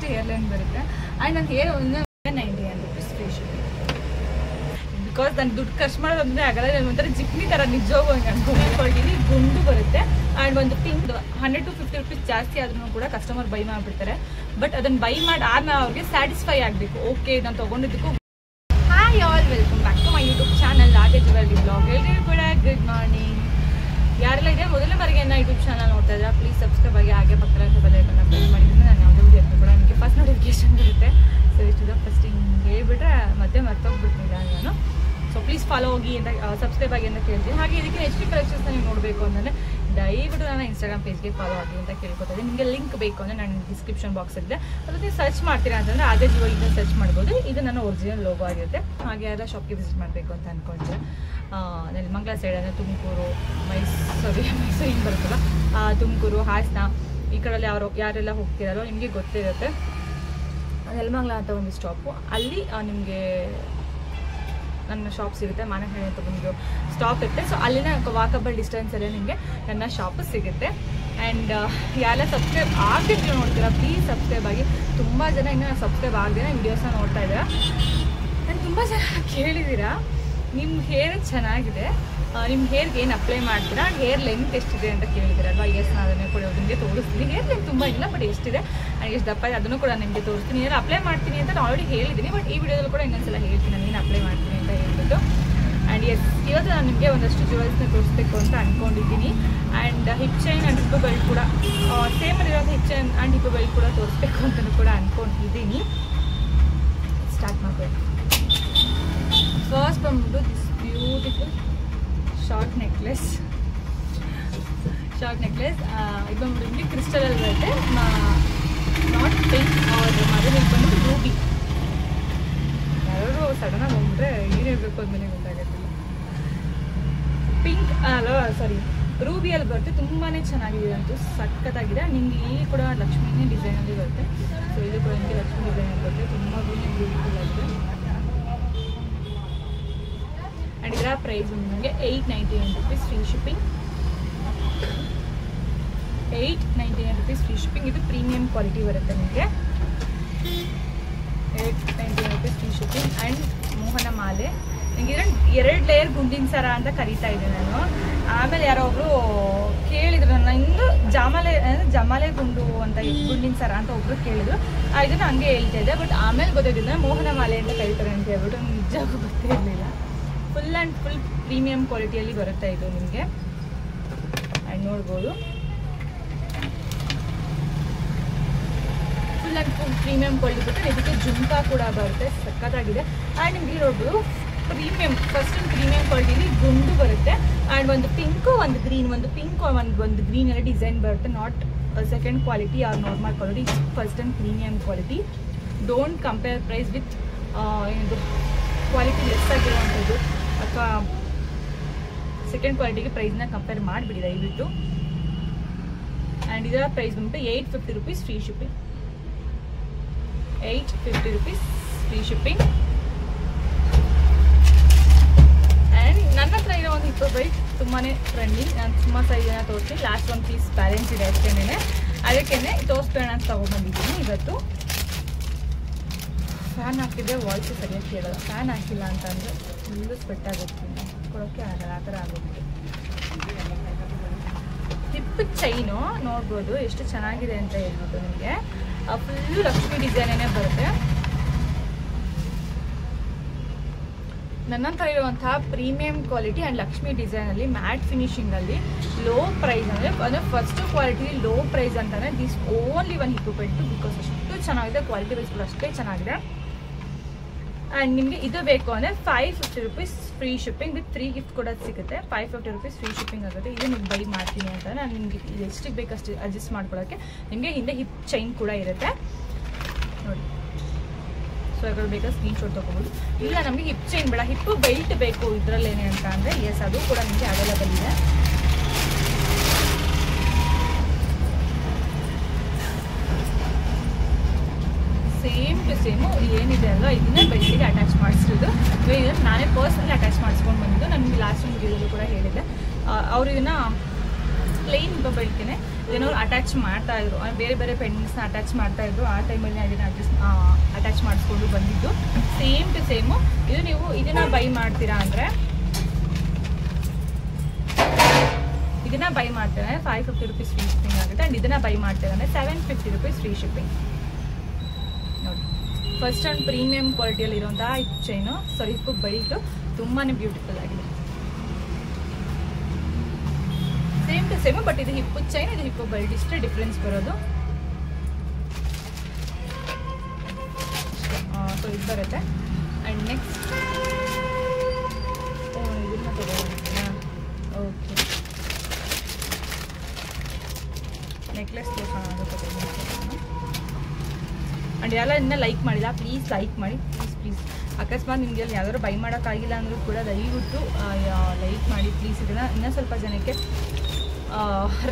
ಅಷ್ಟು hair line ಬರುತ್ತೆ. And ನನ್ನ ಹೇರ್ ಒಂದು 99 rupees ಫ್ರೀ ಶಿಪ್ಪಿಂಗ್. ಬಿಕಾಸ್ ನಾನು ದುಡ್ಡು ಖರ್ಚು ಮಾಡೋದಂದರೆ ಆಗಲ್ಲ, ನಾನು ಒಂಥರ ಜಿಪ್ನಿ ಥರ ನಿಜವಾಗೂ ಹಂಗೆ ಅನ್ಕೊಂಡಿದ್ದೀನಿ. ಗುಂಡು ಬರುತ್ತೆ ಆ್ಯಂಡ್ ಒಂದು ಪಿಂಕ್ 100 to 50 rupees ಜಾಸ್ತಿ ಆದ್ರೂ ಕೂಡ ಕಸ್ಟಮರ್ ಬೈ ಮಾಡಿಬಿಡ್ತಾರೆ. ಬಟ್ ಅದನ್ನು ಬೈ ಮಾಡಿ ಆದ್ಮೇಲೆ ಅವ್ರಿಗೆ ಸ್ಯಾಟಿಸ್ಫೈ ಆಗಬೇಕು. ಓಕೆ ನಾನು ತೊಗೊಂಡಿದ್ದಕ್ಕೂ. Hi all, welcome back to my YouTube channel Radhe jewellery blog. ಎಲ್ಲರಿಗೂ ಕೂಡ ಗುಡ್ ಮಾರ್ನಿಂಗ್. ಯಾರೆಲ್ಲ ಇದೆ ಮೊದಲನೇ ಬಾರಿಗೆ ನನ್ನ ಯೂಟ್ಯೂಬ್ ಚಾನಲ್ ನೋಡ್ತಾ ಇದ್ದಾರೆ, ಪ್ಲೀಸ್ ಸಬ್ಸ್ಕ್ರೈಬ್ ಆಗಿ ಹಾಗೆ ಪಕ್ಕದ ಬೆಲ್ಲೈಕನ್ನ ಪ್ರೆಸ್ ಮಾಡಿದ್ದೀನಿ. ನಾನು ಯಾವುದೇ ವಿಡಿಯೋ ಕೂಡ ನನಗೆ ಫಸ್ಟ್ ನೋಟಿಫಿಕೇಶನ್ ಬರುತ್ತೆ. ಸೊ ಇಷ್ಟು ಫಸ್ಟ್ ಹಿಂಗೆ ಹೇಳ್ಬಿಟ್ರೆ ಮತ್ತೆ ಮರ್ತೋಗ್ಬಿಡ್ತೀನಿ ನಾನು. ಸೊ ಪ್ಲೀಸ್ ಫಾಲೋ ಹೋಗಿ ಅಂತ ಸಬ್ಸ್ಕ್ರೈಬ್ ಆಗಿ ಅಂತ ಕೇಳ್ತೀನಿ. ಹಾಗೆ ಇದಕ್ಕೆ HD ಕಲೆಕ್ಷನ್ಸ್ನ ನೀವು ನೋಡಬೇಕು ಅಂದರೆ ದಯವಿಟ್ಟು ನನ್ನ ಇನ್ಸ್ಟಾಗ್ರಾಮ್ ಪೇಜ್ಗೆ ಫಾಲೋ ಆಗಿ ಅಂತ ಕೇಳ್ಕೊತಾ ಇದ್ದೀನಿ. ನಿಮಗೆ ಲಿಂಕ್ ಬೇಕು ಅಂದರೆ ನಾನು ಡಿಸ್ಕ್ರಿಪ್ಷನ್ ಬಾಕ್ಸ್ ಇದೆ, ಅದು ನೀವು ಸರ್ಚ್ ಮಾಡ್ತೀರಾ ಅಂತಂದರೆ ಅದೇ ಜ್ಯುವೆಲರಿನ ಸರ್ಚ್ ಮಾಡ್ಬೋದು. ಇದು ನನ್ನ ಒರಿಜಿನಲ್ ಲೋಗೋ ಆಗಿರುತ್ತೆ. ಹಾಗೆ ಯಾರ ಶಾಪ್ಗೆ ವಿಸಿಟ್ ಮಾಡಬೇಕು ಅಂತ ಅಂದ್ಕೊಂಡ್ರೆ ನೆಲಮಂಗಲ ಸೈಡ್ ಅಂದರೆ ತುಮಕೂರು, ಮೈಸೂರು ಹಿಂಗೆ ಬರುತ್ತಲ್ಲ, ತುಮಕೂರು, ಹಾಸನ ಈ ಕಡೆಯಲ್ಲಿ ಯಾರೆಲ್ಲ ಹೋಗ್ತಿರಲ್ಲ ನಿಮಗೆ ಗೊತ್ತಿರುತ್ತೆ. ನೆಲಮಂಗಲ ಅಂತ ಒಂದು ಸ್ಟಾಪು, ಅಲ್ಲಿ ನಿಮಗೆ ನನ್ನ ಶಾಪ್ ಸಿಗುತ್ತೆ. ಮಾನಹಳ್ಳಿ ಅಂತ ಒಂದು ಸ್ಟಾಪ್ ಇರುತ್ತೆ. ಸೊ ಅಲ್ಲಿನ ವಾಕಬಲ್ ಡಿಸ್ಟೆನ್ಸಲ್ಲೇ ನಿಮಗೆ ನನ್ನ ಶಾಪು ಸಿಗುತ್ತೆ. ಆ್ಯಂಡ್ ಯಾರೆಲ್ಲ ಸಬ್ಸ್ಕ್ರೈಬ್ ಆಗದಿದ್ರು ನೋಡ್ತೀರಾ, ಪ್ಲೀಸ್ ಸಬ್ಸ್ಕ್ರೈಬ್ ಆಗಿ. ತುಂಬ ಜನ ಇನ್ನೂ ಸಬ್ಸ್ಕ್ರೈಬ್ ಆಗದೆ ವೀಡಿಯೋಸ್ನ ನೋಡ್ತಾ ಇದ್ದೀರಾ. ನಾನು ತುಂಬ ಜನ ಕೇಳಿದ್ದೀರಾ ನಿಮ್ಮ ಹೇರ್ ಚೆನ್ನಾಗಿದೆ, ನಿಮ್ಮ ಹೇರ್ಗೆ ಏನು ಅಪ್ಲೈ ಮಾಡ್ತೀರಾ, ಹೇರ್ ಲೆಂತ್ ಎಷ್ಟಿದೆ ಅಂತ ಕೇಳಿದ್ದೀರಲ್ವಾ. ಎಸ್ ನಾನು ಅದನ್ನೇ ಕೂಡ ನಿಮಗೆ ತೋರಿಸ್ತೀನಿ. ಹೇರ್ ಲೆಂತ್ ತುಂಬ ಇಲ್ಲ, ಬಟ್ ಎಷ್ಟಿದೆ ನನಗೆ ಎಷ್ಟು ದಪ್ಪ ಇದೆ ಅದನ್ನು ಕೂಡ ನಿಮಗೆ ತೋರಿಸ್ತೀನಿ. ಏನು ಅಪ್ಲೈ ಮಾಡ್ತೀನಿ ಅಂತ ನಾನು ಆಲ್ರೆಡಿ ಹೇಳಿದ್ದೀನಿ, ಬಟ್ ಈ ವಿಡಿಯೋದಲ್ಲಿ ಕೂಡ ಇನ್ನೊಂದ್ಸಲ ಹೇಳ್ತೀನಿ ನಾನು ಏನು ಅಪ್ಲೈ ಮಾಡ್ತೀನಿ ಅಂತ ಹೇಳ್ಬಿಟ್ಟು. ಆ್ಯಂಡ್ ಎಸ್ ಇವತ್ತು ನಾನು ನಿಮಗೆ ಒಂದಷ್ಟು ಜ್ಯುವೆಲ್ಸ್ನ ತೋರಿಸ್ಬೇಕು ಅಂತ ಅಂದ್ಕೊಂಡಿದ್ದೀನಿ. And hip chain and hip belt ಕೂಡ ಸೇಮ್ ಇರೋದು, hip chain and hip belt ಕೂಡ ತೋರಿಸ್ಬೇಕು ಅಂತಲೂ ಕೂಡ ಅಂದ್ಕೊಂಡಿದ್ದೀನಿ. ಸ್ಟಾರ್ಟ್ ಮಾಡಬೇಕು. ಫಸ್ಟ್ ಬಂದ್ಬಿಟ್ಟು ದಿಸ್ ಬ್ಯೂಟಿಫುಲ್ ಶಾರ್ಟ್ ನೆಕ್ಲೆಸ್. ಇದು ಬಂದ್ಬಿಟ್ಟು ನಿಮಗೆ ಕ್ರಿಸ್ಟಲಲ್ಲಿ ಬರುತ್ತೆ, ನಾಟ್ ಪಿಂಕ್. ಅವ್ರ ಮದುವೆಗೆ ಬಂದ್ಬಿಟ್ಟು ರೂಬಿ. ಯಾರು ಸಡನ್ನಾಗಿ ಹೋಗ್ಬಿಟ್ರೆ ಏನು ಹೇಳಬೇಕು ಅಂದಮೇಲೆ ಗೊತ್ತಾಗತ್ತಿಲ್ಲ. ಪಿಂಕ್ ಅಲ್ಲ, ಸಾರಿ ರೂಬಿಯಲ್ಲಿ ಬರುತ್ತೆ. ತುಂಬಾ ಚೆನ್ನಾಗಿದೆ, ಅಂತೂ ಸಖತ್ತಾಗಿದೆ. ನಿಮಗೆ ಇಲ್ಲಿ ಕೂಡ ಲಕ್ಷ್ಮೀನೇ ಡಿಸೈನಲ್ಲಿ ಬರುತ್ತೆ. ಸೊ ಇದು ಕೂಡ ನಿಮಗೆ ಲಕ್ಷ್ಮೀ ಡಿಸೈನಲ್ಲಿ ಬರುತ್ತೆ, ತುಂಬ ಬ್ಯೂಟಿಫುಲ್ ಆಗಿದೆ. ಆ್ಯಂಡ್ ಇದರ ಪ್ರೈಸ್ ನಿಮಗೆ 899 rupees free shipping. 899 rupees free shipping. ಇದು ಪ್ರೀಮಿಯಂ ಕ್ವಾಲಿಟಿ ಬರುತ್ತೆ ನಿಮಗೆ. 899 rupees ಫ್ರೀ ಶಿಪ್ಪಿಂಗ್. ಆ್ಯಂಡ್ ಮೋಹನ ಮಾಲೆ, ನನಗೆ 2 ಲೇಯರ್ ಗುಂಡಿನ ಸರ ಅಂತ ಕರಿತಾ ಇದ್ದೆ ನಾನು. ಆಮೇಲೆ ಯಾರೋ ಒಬ್ರು ಕೇಳಿದ್ರು ನನ್ನ, ಇನ್ನು ಜಮಾಲೆ ಗುಂಡು ಅಂತ ಗುಂಡಿನ ಸರ ಅಂತ ಒಬ್ರು ಕೇಳಿದ್ರು. ಇದನ್ನು ಹಂಗೆ ಹೇಳ್ತಾ ಇದ್ದೆ. ಬಟ್ ಆಮೇಲೆ ಗೊತ್ತಾಗಿದ್ದ ಮೋಹನ ಮಾಲೆ ಅಂತ ಕರೀತಾರೆ ಅಂತ ಹೇಳ್ಬಿಟ್ಟು ನಿಜಕ್ಕೂ ಗೊತ್ತಿರಲಿಲ್ಲ. ಫುಲ್ ಆ್ಯಂಡ್ ಫುಲ್ ಪ್ರೀಮಿಯಂ ಕ್ವಾಲಿಟಿಯಲ್ಲಿ ಬರುತ್ತೆ ಇದು ನಿಮಗೆ. ಆ್ಯಂಡ್ ನೋಡ್ಬೋದು full and full premium quality ಬರುತ್ತೆ. ಇದಕ್ಕೆ ಜುಮ್ಕಾ ಕೂಡ ಬರುತ್ತೆ, ಸಕ್ಕತ್ತಾಗಿದೆ. ಆ್ಯಂಡ್ ನಿಮಗೆ ನೋಡ್ಬೋದು ಪ್ರೀಮಿಯಂ, ಫಸ್ಟ್ ಒಂದು ಪ್ರೀಮಿಯಂ ಕ್ವಾಲಿಟಿಲಿ ಗುಂಡು ಬರುತ್ತೆ. ಆ್ಯಂಡ್ ಒಂದು ಪಿಂಕು, ಒಂದು ಗ್ರೀನ್, ಒಂದು ಪಿಂಕ್ ಒಂದು ಗ್ರೀನಲ್ಲಿ ಡಿಸೈನ್ ಬರುತ್ತೆ. Not second quality or normal quality, first and premium quality. Don't compare price with ಏನಿದು ಕ್ವಾಲಿಟಿ ಲೆಸ್ ಆಗಿರುವಂಥದ್ದು ಅಥವಾ ಸೆಕೆಂಡ್ ಕ್ವಾಲಿಟಿಗೆ ಪ್ರೈಸ್ನ ಕಂಪೇರ್ ಮಾಡಿಬಿಡಿ ದಯವಿಟ್ಟು. ಆ್ಯಂಡ್ ಇದರ ಪ್ರೈಸ್ ಬಂದ್ಬಿಟ್ಟು 850 rupees free shipping. 850 rupees free shipping. And ನನ್ನ ಹತ್ರ ಇರೋ ಒಂದು ಹಿಪ್ ಬೆಲ್ಟ್ ತುಂಬಾ ಟ್ರೆಂಡಿಂಗ್. ನಾನು ತುಂಬ ಸೈಜನ್ನು ತೋರಿಸ್ತೀನಿ. ಲಾಸ್ಟ್ ಒಂದು ಪೀಸ್ ಬ್ಯಾಲೆನ್ಸ್ ಇದೆ ಅಷ್ಟೇನೆ, ಅದಕ್ಕೇ ತೋರಿಸ್ಬೇಡ ಅಂತ ತೊಗೊಂಡ್ಬಂದಿದ್ದೀನಿ ಇವತ್ತು. ಫ್ಯಾನ್ ಹಾಕಿದ್ರೆ ವಾಯ್ಸು ಸರಿಯಾಗಿ ಕೇಳೋಲ್ಲ. ಫ್ಯಾನ್ ಹಾಕಿಲ್ಲ ಅಂತ ಅಂದರೆ ಫುಲ್ಲು ಸ್ವೆಟ್ ಆಗೋಗ್ತೀನಿ, ಕೊಡೋಕ್ಕೆ ಆಗಲ್ಲ, ಆ ಥರ ಆಗೋಗ್ತೀನಿ. ಹಿಪ್ ಚೈನು ನೋಡ್ಬೋದು ಎಷ್ಟು ಚೆನ್ನಾಗಿದೆ ಅಂತ ಹೇಳ್ಬಿಟ್ಟು ನಿಮಗೆ. ಫುಲ್ಲು ಲಕ್ಷ್ಮಿ ಡಿಸೈನೇ ಬರುತ್ತೆ. ನನ್ನ ಹತ್ರ ಇರುವಂತಹ ಪ್ರೀಮಿಯಂ ಕ್ವಾಲಿಟಿ ಆ್ಯಂಡ್ ಲಕ್ಷ್ಮಿ ಡಿಸೈನಲ್ಲಿ ಮ್ಯಾಟ್ ಫಿನಿಶಿಂಗಲ್ಲಿ ಲೋ ಪ್ರೈಸ್ ಅಂದರೆ ಫಸ್ಟ್ ಕ್ವಾಲಿಟಿ ಲೋ ಪ್ರೈಸ್ ಅಂತಲೇ this only one hip belt. Because ಅಷ್ಟು ಚೆನ್ನಾಗಿದೆ, ಕ್ವಾಲಿಟಿ ವೈಸ್ ಕೂಡ ಅಷ್ಟೇ ಚೆನ್ನಾಗಿದೆ. ಆ್ಯಂಡ್ ನಿಮಗೆ ಇದು ಬೇಕು ಅಂದರೆ 550 rupees free shipping with free gift ಕೂಡ ಸಿಗುತ್ತೆ. 550 rupees ಫ್ರೀ ಶಿಪ್ಪಿಂಗ್ ಆಗುತ್ತೆ. ಇದು ನಿಮ್ಗೆ ಬೈ ಮಾಡ್ತೀನಿ ಅಂತ ನಾನು ನಿಮಗೆ ಇದು ಎಷ್ಟಿಗೆ ಬೇಕಷ್ಟು ಅಡ್ಜಸ್ಟ್ ಮಾಡ್ಕೊಳ್ಳೋಕ್ಕೆ. ನಿಮಗೆ ಹಿಂದೆ ಹಿಪ್ ಚೈನ್ ಕೂಡ ಇರುತ್ತೆ ನೋಡಿ. ಸೊ ಯಾಕಡೆ ಬೇಕಾದ್ರೆ ಸ್ಕ್ರೀನ್ಶಾಟ್ ತೊಗೋಬೋದು. ಇಲ್ಲ ನಮಗೆ ಹಿಪ್ ಚೈನ್ ಬೇಡ, ಹಿಪ್ ಬೆಲ್ಟ್ ಬೇಕು ಇದರಲ್ಲೇನೆ ಅಂತ ಅಂದರೆ ಎಸ್, ಅದು ಕೂಡ ನಿಮಗೆ ಅವೈಲೇಬಲ್ ಇದೆ. ಸೇಮ್ ಟು ಸೇಮು ಏನಿದೆ ಅಲ್ವಾ, ಇದನ್ನೇ ಬೆಲ್ಟಿಗೆ ಅಟ್ಯಾಚ್ ಮಾಡಿಸಿರೋದು. ಇದನ್ನು ನಾನೇ ಪರ್ಸನಲಿ ಅಟ್ಯಾಚ್ ಮಾಡಿಸ್ಕೊಂಡು ಬಂದಿದ್ದು. ನನಗೆ ಲಾಸ್ಟ್ ಒಂದು ವಿಡಿಯೋದಲ್ಲೂ ಕೂಡ ಹೇಳಿದ್ದೆ, ಅವ್ರು ಇದನ್ನು ಪ್ಲೇನ್ ಬೆಲ್ಟ್ಗೆ ಏನೋ ಅಟ್ಯಾಚ್ ಮಾಡ್ತಾ ಇದ್ರು, ಬೇರೆ ಬೇರೆ ಪೆಂಡೆಂಟ್ಸ್ನ ಅಟ್ಯಾಚ್ ಮಾಡ್ತಾ ಇದ್ರು. ಆ ಟೈಮಲ್ಲಿ ಅದನ್ನು ಅಟ್ಯಾಚ್ ಮಾಡಿಸ್ಕೊಂಡು ಬಂದಿದ್ದು ಸೇಮ್ ಟು ಸೇಮು. ಇದು ನೀವು ಇದನ್ನ ಬೈ ಮಾಡ್ತೀರಾ ಅಂದರೆ ಇದನ್ನ ಬೈ ಮಾಡ್ತೇವೆ 550 ರೂಪೀಸ್ ಫ್ರೀ ಶಿಪ್ಪಿಂಗ್ ಆಗುತ್ತೆ. ಆ್ಯಂಡ್ ಇದನ್ನ ಬೈ ಮಾಡ್ತೇವೆ ಅಂದರೆ 750 ರೂಪೀಸ್ ಫ್ರೀ ಶಿಪ್ಪಿಂಗ್. ನೋಡಿ, ಫಸ್ಟ್ ಆ್ಯಂಡ್ ಪ್ರೀಮಿಯಂ ಕ್ವಾಲಿಟಿಯಲ್ಲಿ ಇರುವಂತಹ ಹಿಪ್ ಚೈನು, ಸಾರಿ ಹಿಪ್ ಬೆಲ್ಟು ತುಂಬಾ ಬ್ಯೂಟಿಫುಲ್ ಆಗಿದೆ. ಸೇಮ್ ಟು ಸೇಮ್, ಬಟ್ ಇದು ಹಿಪ್ಪು ಚೈನ್, ಇದು ಹಿಪ್ಪು ಬೆಲ್ಟ್, ಇಷ್ಟೇ ಡಿಫ್ರೆನ್ಸ್ ಬರೋದು. ಸೊ ಇದು ಬರುತ್ತೆ. ಆ್ಯಂಡ್ ನೆಕ್ಸ್ಟ್ ಇದನ್ನ ತಗೋಬೋದಿಲ್ಲ. ಓಕೆ, ನೆಕ್ಲೆಸ್ ತೋರಿಸೋಣ. ಆ್ಯಂಡ್ ಎಲ್ಲ ಇನ್ನೂ ಲೈಕ್ ಮಾಡಿಲ್ಲ, ಪ್ಲೀಸ್ ಲೈಕ್ ಮಾಡಿ, ಪ್ಲೀಸ್. ಅಕಸ್ಮಾತ್ ನಿಮಗೆ ಯಾವ್ದಾದ್ರು ಬೈ ಮಾಡೋಕ್ಕಾಗಿಲ್ಲ ಅಂದರೂ ಕೂಡ ದಯವಿಟ್ಟು ಲೈಕ್ ಮಾಡಿ ಪ್ಲೀಸ್. ಇದನ್ನು ಇನ್ನೂ ಸ್ವಲ್ಪ ಜನಕ್ಕೆ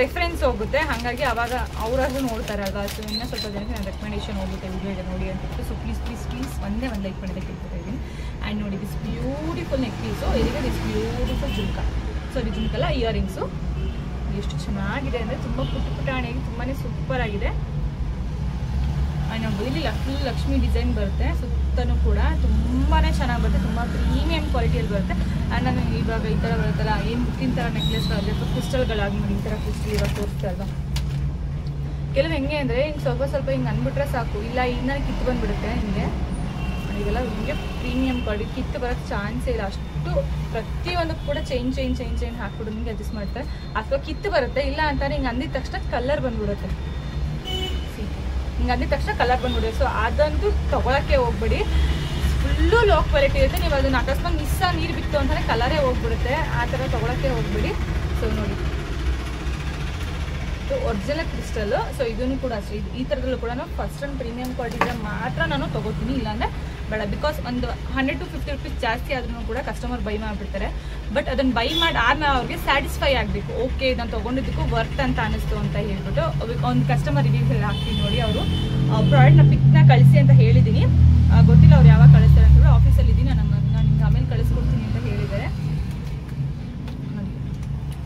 ರೆಫರೆನ್ಸ್ ಹೋಗುತ್ತೆ, ಹಾಗಾಗಿ ಅವಾಗ ಅವರಾದ್ರೂ ನೋಡ್ತಾರೆ ಅಲ್ವಾ. ಸೊ ಇನ್ನೂ ಸ್ವಲ್ಪ ಜನಕ್ಕೆ ನಾನು ರೆಕಮೆಂಡೇಷನ್ ಹೋಗುತ್ತೆ ವಿಡಿಯೋ ನೋಡಿ ಅಂತ. ಸೊ ಪ್ಲೀಸ್ ಒಂದೇ ಒಂದು ಲೈಕ್ ಮಾಡಿದೆ ಕೇಳ್ತಾ ಇದ್ದೀನಿ. ಆ್ಯಂಡ್ ನೋಡಿ, ದಿಸ್ ಬ್ಯೂಟಿಫುಲ್ ನೆಕ್ ಪೀಸು, ಇದಕ್ಕೆ ದಿಸ್ ಬ್ಯೂಟಿಫುಲ್ ಜುಮ್ಕ. ಸೊ ಇದು ಜುಮ್ಕಲ್ಲ, ಇಯರಿಂಗ್ಸು ಎಷ್ಟು ಚೆನ್ನಾಗಿದೆ ಅಂದರೆ ತುಂಬ ಪುಟಾಣಿಯಾಗಿ ತುಂಬಾ ಸೂಪರ್ ಆಗಿದೆ. ನಾವು ಇಲ್ಲಿ ಫುಲ್ ಲಕ್ಷ್ಮಿ ಡಿಸೈನ್ ಬರುತ್ತೆ, ಸುತ್ತಲೂ ಕೂಡ ತುಂಬಾ ಚೆನ್ನಾಗಿ ಬರುತ್ತೆ, ತುಂಬ ಪ್ರೀಮಿಯಂ ಕ್ವಾಲಿಟಿಯಲ್ಲಿ ಬರುತ್ತೆ. ಆ್ಯಂಡ್ ನಾನು ಇವಾಗ ಈ ಥರ ಬರುತ್ತಲ್ಲ, ಏನು ಮುತ್ತಿನ ಥರ ನೆಕ್ಲೆಸ್ಗಳಾಗಲಿ ಅಥವಾ ಕ್ರಿಸ್ಟಲ್ಗಳಾಗಿ ನೋಡಿ, ಈ ಥರ ಕ್ರಿಸ್ಟಲ್ ಇವಾಗ ತೋರಿಸ್ತಾ ಅಲ್ವಾ. ಕೆಲವು ಹೆಂಗೆ ಅಂದರೆ ಹಿಂಗೆ ಸ್ವಲ್ಪ ಹಿಂಗೆ ಅಂದ್ಬಿಟ್ರೆ ಸಾಕು, ಇಲ್ಲ ಈಗ ಕಿತ್ತು ಬಂದುಬಿಡುತ್ತೆ ನಿಮಗೆ. ಇದೆಲ್ಲ ನಿಮಗೆ ಪ್ರೀಮಿಯಂ ಕ್ವಾಲಿಟಿ, ಕಿತ್ತು ಬರೋಕ್ಕೆ ಚಾನ್ಸೇ ಇಲ್ಲ. ಅಷ್ಟು ಪ್ರತಿಯೊಂದು ಕೂಡ ಚೈನ್ ಹಾಕ್ಬಿಟ್ಟು ನಿಮಗೆ ಅಡ್ಜಸ್ಟ್ ಮಾಡ್ತಾರೆ. ಅಥವಾ ಕಿತ್ತು ಬರುತ್ತೆ, ಇಲ್ಲ ಅಂತಾರೆ ಹಿಂಗೆ ಅಂದಿದ ತಕ್ಷಣ ಕಲರ್ ಬಂದ್ಬಿಡುತ್ತೆ. ಹಿಂಗೆ ಅಂದಿದ ತಕ್ಷಣ ಕಲರ್ ಬಂದ್ಬಿಡುತ್ತೆ. ಸೊ ಅದಂತೂ ತೊಗೊಳಕ್ಕೆ ಹೋಗ್ಬೇಡಿ, ಫುಲ್ಲು ಲೋ ಕ್ವಾಲಿಟಿ ಇರುತ್ತೆ. ನೀವು ಅದನ್ನು ಅಕಸ್ಮಾತ್ ನೀರು ಬಿತ್ತು ಅಂತಲೇ ಕಲರೇ ಹೋಗ್ಬಿಡುತ್ತೆ, ಆ ಥರ ತೊಗೊಳಕ್ಕೆ ಹೋಗ್ಬೇಡಿ. ಸೊ ನೋಡಿ, ಒರಿಜಿನಲ್ ಕ್ರಿಸ್ಟಲ್. ಸೊ ಇದನ್ನು ಕೂಡ ಅಷ್ಟೇ, ಈ ಥರದಲ್ಲೂ ಕೂಡ ನಾನು ಫಸ್ಟ್ ಆ್ಯಂಡ್ ಪ್ರೀಮಿಯಂ ಕ್ವಾಲಿಟಿಯಿಂದ ಮಾತ್ರ ನಾನು ತೊಗೋತೀನಿ, ಇಲ್ಲಾಂದರೆ ಬೇಡ. ಬಿಕಾಸ್ ಒಂದು 100 to 50 ರೂಪೀಸ್ ಜಾಸ್ತಿ ಆದ್ರೂ ಕೂಡ ಕಸ್ಟಮರ್ ಬೈ ಮಾಡಿಬಿಡ್ತಾರೆ. ಬಟ್ ಅದನ್ನು ಬೈ ಮಾಡಿ ಆದ್ಮೇಲೆ ಅವ್ರಿಗೆ ಸ್ಯಾಟಿಸ್ಫೈ ಆಗಬೇಕು, ಓಕೆ ನಾನು ತೊಗೊಂಡಿದ್ದಕ್ಕೂ ವರ್ತ್ ಅಂತ ಅನ್ನಿಸ್ತು ಅಂತ ಹೇಳ್ಬಿಟ್ಟು ಒಂದು ಕಸ್ಟಮರ್ ರಿವ್ಯೂ ಹಾಕ್ತೀನಿ ನೋಡಿ. ಅವರು ಪ್ರಾಡಕ್ಟ್ನ ಪಿಕ್ನ ಕಳಿಸಿ ಅಂತ ಹೇಳಿದ್ದೀನಿ, ಗೊತ್ತಿಲ್ಲ ಅವ್ರು ಯಾವಾಗ ಕಳಿಸ್ತಾರೆ ಅಂತ ಹೇಳಿ. ಆಫೀಸಲ್ಲಿ ಇದ್ದೀನಿ, ನಾನು ನಿಮ್ಗೆ ಆಮೇಲೆ ಕಳಿಸ್ಕೊಡ್ತೀನಿ ಅಂತ ಹೇಳಿದ್ದಾರೆ.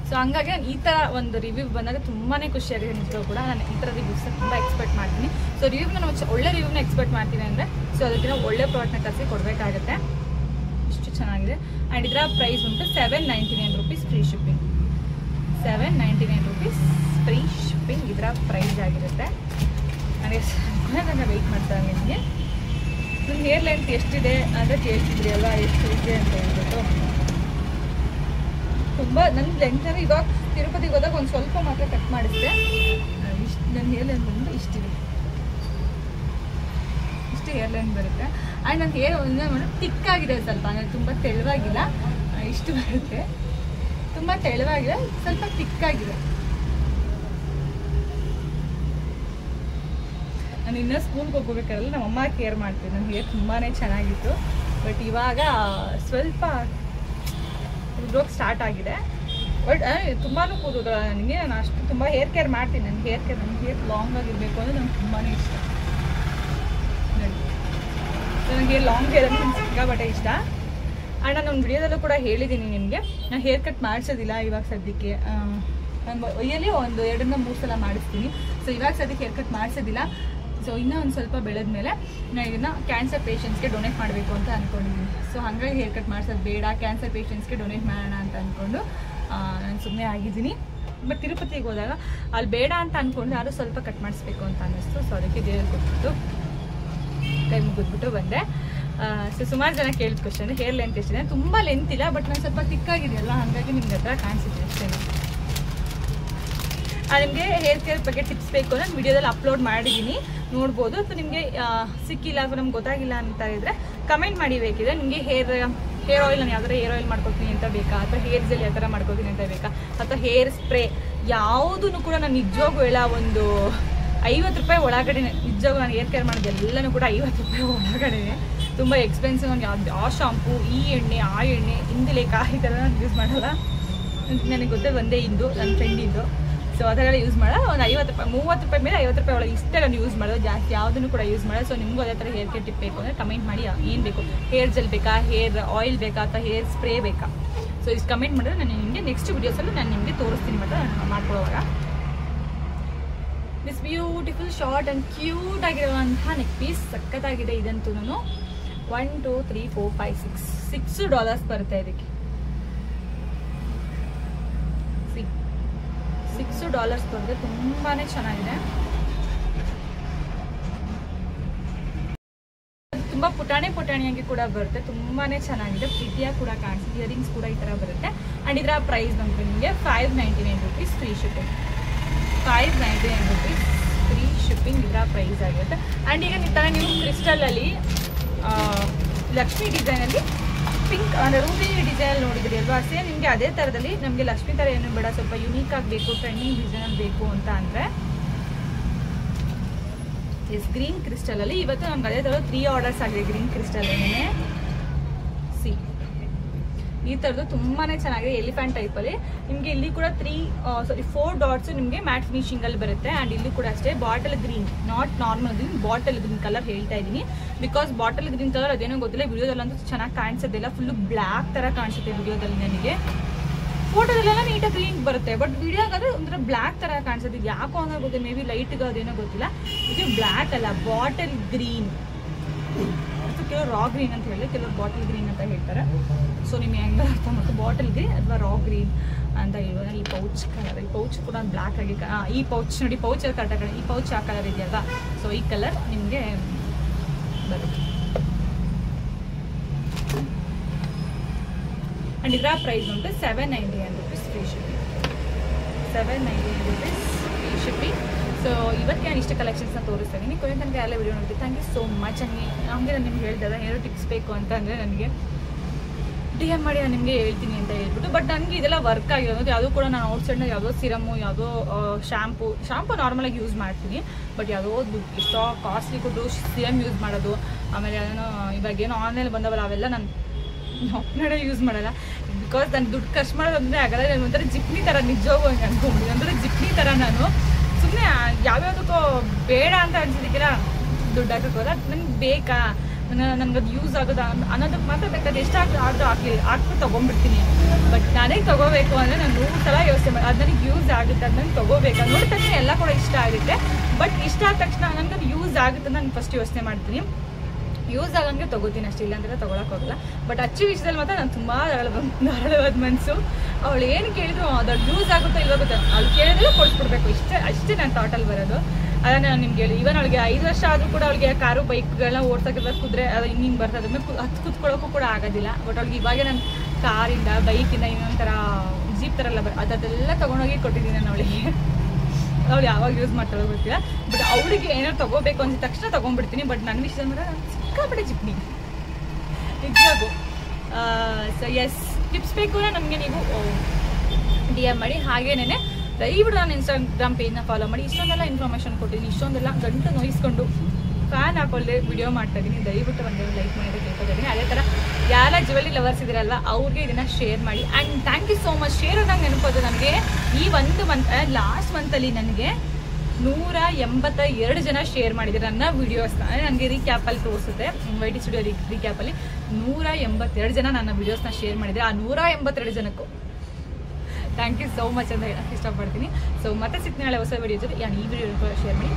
ಸೊ ಹಂಗಾಗಿ ನಾನು ಈ ಥರ ಒಂದು ರಿವ್ಯೂ ಬಂದಾಗ ತುಂಬಾ ಖುಷಿಯಾಗಿದೆ. ನಿಜವೂ ಕೂಡ ನಾನು ಈ ಥರ ರಿವ್ಯೂಸ್ನ ತುಂಬ ಎಕ್ಸ್ಪೆಕ್ಟ್ ಮಾಡ್ತೀನಿ. ಸೊ ರಿವ್ಯೂನ ನಾನು ಒಳ್ಳೆ ರಿವ್ಯೂನ ಎಕ್ಸ್ಪೆಕ್ಟ್ ಮಾಡ್ತೀನಿ ಅಂದರೆ, ಸೊ ಅದಕ್ಕಿಂತ ಒಳ್ಳೆ ಪ್ರಾಡಕ್ಟ್ನ ತರಿಸಿ ಕೊಡಬೇಕಾಗತ್ತೆ. ಇಷ್ಟು ಚೆನ್ನಾಗಿದೆ. ಆ್ಯಂಡ್ ಇದರ ಪ್ರೈಸ್ ಉಂಟು 799 rupees free shipping. 799 rupees free shipping ಇದರ ಪ್ರೈಸ್ ಆಗಿರುತ್ತೆ. ನನಗೆ ವೆಯ್ಟ್ ಮಾಡ್ತಾರೆ ನಿಮಗೆ. ನನ್ನ ಹೇರ್ ಲೆಂತ್ ಎಷ್ಟಿದೆ ಅಂತ ಕೇಳ್ತಿದ್ರಿ ಅಲ್ವಾ, ಎಷ್ಟು ಇದೆ ಅಂತ ಹೇಳ್ಬಿಟ್ಟು. ತುಂಬ ನನ್ನ ಲೆಂತ್ನಲ್ಲಿ ಇವಾಗ ತಿರುಪತಿಗೆ ಹೋದಾಗ ಒಂದು ಸ್ವಲ್ಪ ಮಾತ್ರ ಕಟ್ ಮಾಡಿಸಿದೆ. ಇಷ್ಟು ನನ್ನ ಹೇರ್ ಲೆಂತ್ ಬಂದು ಇಷ್ಟಿದೆ, ಇಷ್ಟು ಹೇರ್ ಲೈನ್ ಬರುತ್ತೆ. ಆ್ಯಂಡ್ ನನ್ನ ಹೇರ್ ಒಂದು ತಿಕ್ಕಾಗಿದೆ ಸ್ವಲ್ಪ, ಅಂದರೆ ತುಂಬ ತೆಳುವಾಗಿಲ್ಲ, ಇಷ್ಟು ಬರುತ್ತೆ. ತುಂಬ ತೆಳುವಾಗಿದೆ, ಸ್ವಲ್ಪ ತಿಕ್ಕಾಗಿದೆ. ನಾನು ಇನ್ನೂ ಸ್ಕೂಲ್ಗೆ ಹೋಗ್ಬೇಕಾರಲ್ಲ ನಮ್ಮಮ್ಮ ಕೇರ್ ಮಾಡ್ತೀನಿ. ನನ್ನ ಹೇರ್ ತುಂಬಾ ಚೆನ್ನಾಗಿತ್ತು, ಬಟ್ ಇವಾಗ ಸ್ವಲ್ಪ ಉದ್ರೋಗಿ ಸ್ಟಾರ್ಟ್ ಆಗಿದೆ. ಬಟ್ ತುಂಬಾ ಕೂದಲು ನನಗೆ, ನಾನು ಅಷ್ಟು ತುಂಬ ಹೇರ್ ಕೇರ್ ಮಾಡ್ತೀನಿ. ನನ್ನ ಹೇರ್ ಲಾಂಗ್ ಆಗಿರಬೇಕು ಅಂದರೆ ನಂಗೆ ತುಂಬಾ ಇಷ್ಟ. ನನಗೆ ಲಾಂಗ್ ಹೇರ್ ಅಂದರೆ ನಂಗೆ ಸಿಕ್ಕಾಪಟ್ಟೆ ಇಷ್ಟ. ಆ್ಯಂಡ್ ನಾನು ಒಂದು ವಿಡಿಯೋದಲ್ಲೂ ಕೂಡ ಹೇಳಿದ್ದೀನಿ ನಿಮಗೆ, ನಾನು ಹೇರ್ ಕಟ್ ಮಾಡಿಸೋದಿಲ್ಲ ಇವಾಗ ಸದ್ಯಕ್ಕೆ. ನಾನು ಒಯ್ಯಲ್ಲಿ ಒಂದು 2-3 ಸಲ ಮಾಡಿಸ್ತೀನಿ. ಸೊ ಇವಾಗ ಸದ್ಯಕ್ಕೆ ಹೇರ್ ಕಟ್ ಮಾಡಿಸೋದಿಲ್ಲ. ಸೊ ಇನ್ನೂ ಒಂದು ಸ್ವಲ್ಪ ಬೆಳೆದ್ಮೇಲೆ ನಾನು ಇದನ್ನು ಕ್ಯಾನ್ಸರ್ ಪೇಷಂಟ್ಸ್ಗೆ ಡೊನೇಟ್ ಮಾಡಬೇಕು ಅಂತ ಅಂದ್ಕೊಂಡಿದ್ದೀನಿ. ಸೊ ಹಾಗಾಗಿ ಹೇರ್ ಕಟ್ ಮಾಡಿಸೋದು ಬೇಡ, ಕ್ಯಾನ್ಸರ್ ಪೇಷಂಟ್ಸ್ಗೆ ಡೊನೇಟ್ ಮಾಡೋಣ ಅಂತ ಅಂದ್ಕೊಂಡು ನಾನು ಸುಮ್ಮನೆ ಆಗಿದ್ದೀನಿ. ಬಟ್ ತಿರುಪತಿಗೆ ಹೋದಾಗ ಅಲ್ಲಿ ಬೇಡ ಅಂತ ಅಂದ್ಕೊಂಡು ಯಾರು ಸ್ವಲ್ಪ ಕಟ್ ಮಾಡಿಸ್ಬೇಕು ಅಂತ ಅನ್ನಿಸ್ತು. ಸೊ ಅದಕ್ಕೆ ದೇವ್ರಿಗೆ ಕೊಟ್ಬಿಟ್ಟು ಕೈ ಮುಗಿದ್ಬಿಟ್ಟು ಬಂದೆ. ಸೊ ಸುಮಾರು ಜನ ಕೇಳಿದ ಕ್ವಶನ್, ಹೇರ್ ಲೆಂತ್ ಎಷ್ಟಿದೆ? ತುಂಬ ಲೆಂತ್ ಇಲ್ಲ, ಬಟ್ ನಾನು ಸ್ವಲ್ಪ ತಿಕ್ಕಾಗಿದೆಯಲ್ಲ, ಹಾಗಾಗಿ ನಿಮ್ಗೆ ಹತ್ರ ಕಾಣಿಸುತ್ತೆ ಅಷ್ಟೇ. ನಿಮಗೆ ಹೇರ್ ಕೇರ್ ಬಗ್ಗೆ ಟಿಪ್ಸ್ ಬೇಕು ಅಂದರೆ ನಾನು ವಿಡಿಯೋದಲ್ಲಿ ಅಪ್ಲೋಡ್ ಮಾಡಿದ್ದೀನಿ, ನೋಡ್ಬೋದು. ಸೊ ನಿಮಗೆ ಸಿಕ್ಕಿಲ್ಲ ಅಥವಾ ನಮ್ಗೆ ಗೊತ್ತಾಗಿಲ್ಲ ಅಂತ ಇದ್ದರೆ ಕಮೆಂಟ್ ಮಾಡಿ. ಬೇಕಿದೆ ನಿಮಗೆ ಹೇರ್ ಆಯಿಲ್, ನಾನು ಯಾವ್ದಾರ ಹೇರ್ ಆಯಿಲ್ ಮಾಡ್ಕೊತೀನಿ ಅಂತ ಬೇಕಾ, ಅಥವಾ ಹೇರ್ ಜೆಲ್ ಯಾವ ಥರ ಮಾಡ್ಕೊತೀನಿ ಅಂತ ಬೇಕಾ, ಅಥವಾ ಹೇರ್ ಸ್ಪ್ರೇ ಯಾವುದೂ ಕೂಡ ನಾನು ನಿಜವಾಗೂ ಹೇಳ ಒಂದು 50 ರೂಪಾಯಿ ಒಳಗಡೆ. ನಿಜವಾಗೂ ನಾನು ಹೇರ್ ಕೇರ್ ಮಾಡೋದು ಎಲ್ಲನೂ ಕೂಡ 50 ರೂಪಾಯಿ ಒಳಗಡೆ. ತುಂಬ ಎಕ್ಸ್ಪೆನ್ಸಿವ್. ನಾನು ಆ ಶಾಂಪು, ಈ ಎಣ್ಣೆ, ಆ ಎಣ್ಣೆ, ಇಂದಿಲೇಕ ಈ ಥರ ನಾನು ಯೂಸ್ ಮಾಡಲ್ಲ. ನನಗೆ ಗೊತ್ತೇ ಒಂದೇ ಇಂದು ನನ್ನ ಫ್ರೆಂಡಿಂದು. ಸೊ ಅದೆಲ್ಲ ಯೂಸ್ ಮಾಡೋದು ಒಂದು 50 ರೂಪಾಯಿ, 30 ರೂಪಾಯಿ ಮೇಲೆ 50 ರೂಪಾಯಿ ಒಳಗೆ ಇಷ್ಟೇ ನಾನು ಯೂಸ್ ಮಾಡೋದು, ಜಾಸ್ತಿ ಯಾವುದನ್ನು ಕೂಡ ಯೂಸ್ ಮಾಡೋದು. ಸೊ ನಿಮಗೂ ಅದೇ ಥರ ಹೇರ್ ಕೇರ್ ಟಿಪ್ ಬೇಕು ಅಂದರೆ ಕಮೆಂಟ್ ಮಾಡಿ. ಏನು ಬೇಕು, ಹೇರ್ ಜೆಲ್ ಬೇಕಾ, ಹೇರ್ ಆಯಿಲ್ ಬೇಕಾ, ಅಥವಾ ಹೇರ್ ಸ್ಪ್ರೇ ಬೇಕಾ? ಸೊ ಇಷ್ಟು ಕಮೆಂಟ್ ಮಾಡಿದ್ರೆ ನಾನು ನಿಮಗೆ ನೆಕ್ಸ್ಟ್ ವೀಡಿಯೋಸಲ್ಲೂ ನಾನು ನಿಮಗೆ ತೋರಿಸ್ತೀನಿ ಮತ್ತು ಮಾಡ್ಕೊಳ್ಳೋವಾಗ. This beautiful short and cute ಆಗಿರುವಂತಹ ನೆಕ್ ಪೀಸ್ ಸಖತ್ತಾಗಿದೆ. ಇದಂತೂ $1 2 3 4 5 $6 ಬರುತ್ತೆ ಇದಕ್ಕೆ. $6 ಬರುತ್ತೆ. ತುಂಬಾನೇ ಚೆನ್ನಾಗಿದೆ. ತುಂಬಾ ಪುಟಾಣಿಯಾಗಿ ಕೂಡ ಬರುತ್ತೆ. ತುಂಬಾನೇ ಚೆನ್ನಾಗಿದೆ. ಪ್ರೀತಿಯಾಗಿ ಕೂಡ ಕಾಣಿಸುತ್ತೆ. ಇಯರಿಂಗ್ಸ್ ಕೂಡ ಈ ತರ ಬರುತ್ತೆ. ಅಂಡ್ ಇದರ ಪ್ರೈಸ್ ಬಂದು ನಿಮಗೆ ₹599 ಫ್ರೀ ಶಿಪ್ಪಿಂಗ್. ₹599 ಫ್ರೀ ಶಿಪ್ಪಿಂಗ್ ಇದರ ಪ್ರೈಸ್ ಆಗಿರುತ್ತೆ. ಅಂಡ್ ಈಗ ನೀವು ಕ್ರಿಸ್ಟಲ್ ಅಲ್ಲಿ ಲಕ್ಷ್ಮಿ ಡಿಸೈನ್ ಅಲ್ಲಿ ಪಿಂಕ್ ಅಂದ್ರೆ ರೂಬಿ ಡಿಸೈನ್ ನೋಡಿದ್ರಿ ಅಲ್ವಾ, ಸೇಮ್ ನಿಮಗೆ ಅದೇ ತರದಲ್ಲಿ ನಮಗೆ ಲಕ್ಷ್ಮಿ ತರ ಏನು ಬೇಡ, ಸ್ವಲ್ಪ ಯುನೀಕ್ ಆಗಬೇಕು, ಟ್ರೆಂಡಿಂಗ್ ಡಿಸೈನ್ ಅಲ್ಲಿ ಬೇಕು ಅಂತ ಅಂದ್ರೆ ಗ್ರೀನ್ ಕ್ರಿಸ್ಟಲ್ ಅಲ್ಲಿ ಇವತ್ತು ನಮ್ಗೆ ಅದೇ ತರ 3 ಆರ್ಡರ್ಸ್ ಆಗಿದೆ. ಗ್ರೀನ್ ಕ್ರಿಸ್ಟಲ್ ಸಿ ಈ ತರದ್ದು ತುಂಬಾನೇ ಚೆನ್ನಾಗಿದೆ. ಎಲಿಫೆಂಟ್ ಟೈಪ್ ಅಲ್ಲಿ ನಿಮ್ಗೆ ಇಲ್ಲಿ ಕೂಡ 4 ಡಾಟ್ಸ್ ನಿಮ್ಗೆ ಮ್ಯಾಟ್ ಫಿನಿಶಿಂಗ್ ಅಲ್ಲಿ ಬರುತ್ತೆ. ಅಂಡ್ ಇಲ್ಲಿ ಕೂಡ ಅಷ್ಟೇ bottle green, not normal green, bottle green colour ಹೇಳ್ತಾ ಇದೀನಿ. ಬಿಕಾಸ್ ಬಾಟಲ್ ಗ್ರೀನ್ ಕಲರ್ ಅದೇನೋ ಗೊತ್ತಿಲ್ಲ, ವಿಡಿಯೋದಲ್ಲಂತೂ ಚೆನ್ನಾಗಿ ಕಾಣಿಸೋದಿಲ್ಲ, ಫುಲ್ ಬ್ಲಾಕ್ ತರ ಕಾಣಿಸುತ್ತೆ ವಿಡಿಯೋದಲ್ಲಿ. ನನಗೆ ಫೋಟೋದಲ್ಲೆಲ್ಲ ನೀಟಾಗಿ ಗ್ರೀನ್ ಬರುತ್ತೆ, ಬಟ್ ವಿಡಿಯೋಗಾದ್ರೆ ಒಂಥರ ಬ್ಲಾಕ್ ತರ ಕಾಣಿಸುತ್ತೆ. ಇದು ಯಾಕೋ ಅನ್ನೋ ಗೊತ್ತಿಲ್ಲ, ಮೇ ಬಿ ಲೈಟ್ಗೆ ಅದೇನೋ ಗೊತ್ತಿಲ್ಲ. ಇದು ಬ್ಲಾಕ್ ಅಲ್ಲ, ಬಾಟಲ್ ಗ್ರೀನ್. ಕೆಲವರು ರಾ ಗ್ರೀನ್ ಅಂತ ಹೇಳಿ, ಕೆಲವರು ಬಾಟಲ್ ಗ್ರೀನ್ ಅಂತ ಹೇಳ್ತಾರೆ. ಸೊ ನಿಮ್ಗೆ ಹೆಂಗ ಅರ್ಥ ಮಾಡ್ತಾರೆ, ಬಾಟಲ್ ಗ್ರೀನ್ ಅಥವಾ ರಾ ಗ್ರೀನ್ ಅಂತ ಹೇಳುವಾಗ ಈ ಪೌಚ್ ಕಲರ್, ಈ ಪೌಚ್ ಕೂಡ ಬ್ಲಾಕ್ ಆಗಿ ಈ ಪೌಚ್ ನೋಡಿ, ಪೌಚ್ ಕರೆಕ್ಟಾಗಿ ಈ ಪೌಚ್ ಆ ಕಲರ್ ಇದೆಯಲ್ವಾ, ಸೊ ಈ ಕಲರ್ ನಿಮಗೆ ಬರುತ್ತೆ. ಅಂಡ್ ಇದರ ಪ್ರೈಸ್ ಉಂಟು ₹799 free shipping. ₹799 free shipping. So ಇವತ್ತು ನಾನು ಇಷ್ಟು ಕಲೆಕ್ಷನ್ಸ್ನ ತೋರಿಸ್ತಾ ಇದ್ದೀನಿ. ಕೊನೆ ತನಕ ಎಲ್ಲ ವಿಡಿಯೋ ನೋಡ್ತೀವಿ. Thank you so much. ಹಂಗೆ ನಾನು ನಿಮ್ಗೆ ಹೇಳ್ದೆ ಏನಾದ್ರು ಟಿಪ್ಸ್ ಬೇಕು ಅಂತ ಅಂದರೆ ನನಗೆ DM ಮಾಡಿ ನಾನು ನಿಮಗೆ ಹೇಳ್ತೀನಿ ಅಂತ ಹೇಳ್ಬಿಟ್ಟು. ಬಟ್ ನನಗೆ ಇದೆಲ್ಲ ವರ್ಕ್ ಆಗಿರೋದು ಯಾವುದೋ ಕೂಡ ನಾನು ಔಟ್ಸೈಡ್ನ ಯಾವುದೋ ಸಿರಮು, ಯಾವುದೋ ಶಾಂಪು ನಾರ್ಮಲಾಗಿ ಯೂಸ್ ಮಾಡ್ತೀನಿ. ಬಟ್ ಯಾವುದೋ ಎಷ್ಟೋ ಕಾಸ್ಟ್ಲಿ ಕೊಟ್ಟು ಸಿರಮ್ ಯೂಸ್ ಮಾಡೋದು, ಆಮೇಲೆ ಅದನ್ನು ಇವಾಗೇನೋ ಆನ್ಲೈನ್ ಬಂದವಲ್ಲ ಅವೆಲ್ಲ ನಾನು ನಡೆ ಯೂಸ್ ಮಾಡಲ್ಲ. ಬಿಕಾಸ್ ನಾನು ದುಡ್ಡು ಖರ್ಚು ಮಾಡೋದಂದರೆ ಆಗಲ್ಲ. ನಾನು ಒಂಥರ ಜಿಪ್ನಿ ಥರ ನಿಜವಾಗೂ ಹಂಗೆ ಅನ್ಕೊಂಬಿಡಿ. ಒಂಥರ ಜಿಪ್ನಿ ಥರ ನಾನು ಸುಮ್ಮನೆ ಯಾವ್ಯಾವುದಕ್ಕೋ ಬೇಡ ಅಂತ ಅನ್ಸಿದ್ದಕ್ಕೆಲ್ಲ ದುಡ್ಡು ಹಾಕಕ್ಕೆ ಹೋದ. ನನಗೆ ಬೇಕಾ, ನನಗದು ಯೂಸ್ ಆಗೋದು ಅನ್ನೋದಕ್ಕೆ ಮಾತ್ರ ಬೇಕಾದ್ರೆ ಎಷ್ಟು ಆದರೂ ಹಾಕ್ಬಿಟ್ಟು ತೊಗೊಂಡ್ಬಿಡ್ತೀನಿ. ಬಟ್ ನನಗೆ ತೊಗೋಬೇಕು ಅಂದರೆ ನಾನು 100 ಸಲ ಯೋಚನೆ ಮಾಡಿ ಅದು ನನಗೆ ಯೂಸ್ ಆಗುತ್ತೆ, ಅದು ನನಗೆ ತೊಗೋಬೇಕು. ನೋಡಿದ ತಕ್ಷಣ ಎಲ್ಲ ಕೂಡ ಇಷ್ಟ ಆಗುತ್ತೆ. ಬಟ್ ಇಷ್ಟ ಆದ ತಕ್ಷಣ ನನಗೆ ಅದು ಯೂಸ್ ಆಗುತ್ತೆ ಅಂತ ನಾನು ಫಸ್ಟ್ ಯೋಚನೆ ಮಾಡ್ತೀನಿ. ಯೂಸ್ ಆಗಂಗೆ ತೊಗೋತೀನಿ ಅಷ್ಟೇ, ಇಲ್ಲಾಂದರೆ ತೊಗೊಳಕ್ಕೋಗಲ್ಲ. ಬಟ್ ಅಚ್ಚಿ ವಿಷಯದಲ್ಲಿ ಮಾತ್ರ ನಾನು ತುಂಬ ಧಾರಾಳವಾದ ಮನಸ್ಸು. ಅವಳು ಏನು ಕೇಳಿದ್ರು ಅದು ಯೂಸ್ ಆಗುತ್ತೋ ಇಲ್ವೋ ಗೊತ್ತ, ಅವಳು ಕೇಳಿದ್ರೆ ಕೊಡ್ಸ್ಬಿಡ್ಬೇಕು, ಅಷ್ಟೇ ನನ್ನ ಥಾಟಲ್ಲಿ ಬರೋದು. ಅದನ್ನು ನಾನು ನಿಮ್ಗೆ ಹೇಳಿ, ಇವನ್ ಅವಳಿಗೆ 5 ವರ್ಷ ಆದರೂ ಕೂಡ ಅವಳಿಗೆ ಕಾರು ಬೈಕ್ಗಳನ್ನ ಓಡ್ಸೋಕ್ಕೆಲ್ಲ ಕುದುರೆ ಅದು ಹಿಂಗೆ ಬರ್ತದೆ, ಅದು ಕೂತ್ಕೊಳ್ಳೋಕ್ಕೂ ಕೂಡ ಆಗೋದಿಲ್ಲ. ಬಟ್ ಅವಳಿಗೆ ಇವಾಗ ನಾನು ಕಾರಿಂದ ಬೈಕಿಂದ ಇನ್ನೊಂಥರ ಜೀಪ್ ಥರ ಎಲ್ಲ ಅದೆಲ್ಲ ತೊಗೊಂಡೋಗಿ ಕೊಟ್ಟಿದ್ದೀನಿ ನಾನು ಅವಳಿಗೆ. ಅವಳು ಯಾವಾಗ ಯೂಸ್ ಮಾಡ್ತಾಳೋ ಗೊತ್ತಿಲ್ಲ. ಬಟ್ ಅವಳಿಗೆ ಏನಾದ್ರು ತೊಗೋಬೇಕು ಅಂದ ತಕ್ಷಣ ತೊಗೊಂಡ್ಬಿಡ್ತೀನಿ. ಬಟ್ ನನ್ನ ವಿಷಯದ ಮೇಲೆ ನಾನು ಸಿಕ್ಕಾಪಟ್ಟೆ ಜಿಪ್ನಿ ನಿಜವಾಗೂ. ಸೊ ಎಸ್, ಟಿಪ್ಸ್ ಬೇಕು ಅಂದರೆ ನಮಗೆ ನೀವು DM ಮಾಡಿ. ಹಾಗೇನೇ ದಯವಿಟ್ಟು ನಾನು ಇನ್ಸ್ಟಾಗ್ರಾಮ್ ಪೇಜ್ನ ಫಾಲೋ ಮಾಡಿ. ಇಷ್ಟೊಂದೆಲ್ಲ ಇನ್ಫಾರ್ಮೇಷನ್ ಕೊಟ್ಟಿದ್ದೀನಿ, ಇಷ್ಟೊಂದೆಲ್ಲ ಗಂಟು ನೋಯಿಸ್ಕೊಂಡು ಫ್ಯಾನ್ ಹಾಕೊಳ್ಳದೆ ವಿಡಿಯೋ ಮಾಡ್ತಾ ಇದ್ದೀನಿ. ದಯವಿಟ್ಟು ಒಂದು ಲೈಕ್ ಮಾಡಿದ್ರೆ ಕೇಳ್ಕೊತಿದ್ದೀನಿ. ಅದೇ ಥರ ಯಾರ ಜ್ಯುವೆಲ್ಲರಿ ಲವರ್ಸ್ ಇದ್ದೀರಲ್ವ ಅವ್ರಿಗೆ ಇದನ್ನು ಶೇರ್ ಮಾಡಿ. And thank you so much. Share ಆದಂಗೆ ನೆನಪೋದು ನನಗೆ ಈ ಒಂದು ಲಾಸ್ಟ್ ಮಂತಲ್ಲಿ ನನಗೆ 182 ಜನ ಶೇರ್ ಮಾಡಿದ್ದಾರೆ ನನ್ನ ವೀಡಿಯೋಸ್ನ. ನನಗೆ ರೀಕ್ಯಾಪಲ್ಲಿ ತೋರಿಸುತ್ತೆ, YT ಸ್ಟುಡಿಯೋ ರೀಕ್ಯಾಪಲ್ಲಿ 182 ಜನ ನನ್ನ ವೀಡಿಯೋಸ್ನ ಶೇರ್ ಮಾಡಿದ್ದಾರೆ. ಆ 182 ಜನಕ್ಕೂ ಥ್ಯಾಂಕ್ ಯು ಸೋ ಮಚ್ ಅಂತ ಹೇಳಕ್ಕೆ ಇಷ್ಟಪಡ್ತೀನಿ. ಸೊ ಮತ್ತೆ ಸಿಗ್ತೀನಿ ನಾಳೆ ಹೊಸ ವೀಡಿಯೋ ಜೊತೆ. ಈ ವಿಡಿಯೋ ಶೇರ್ ಮಾಡಿ.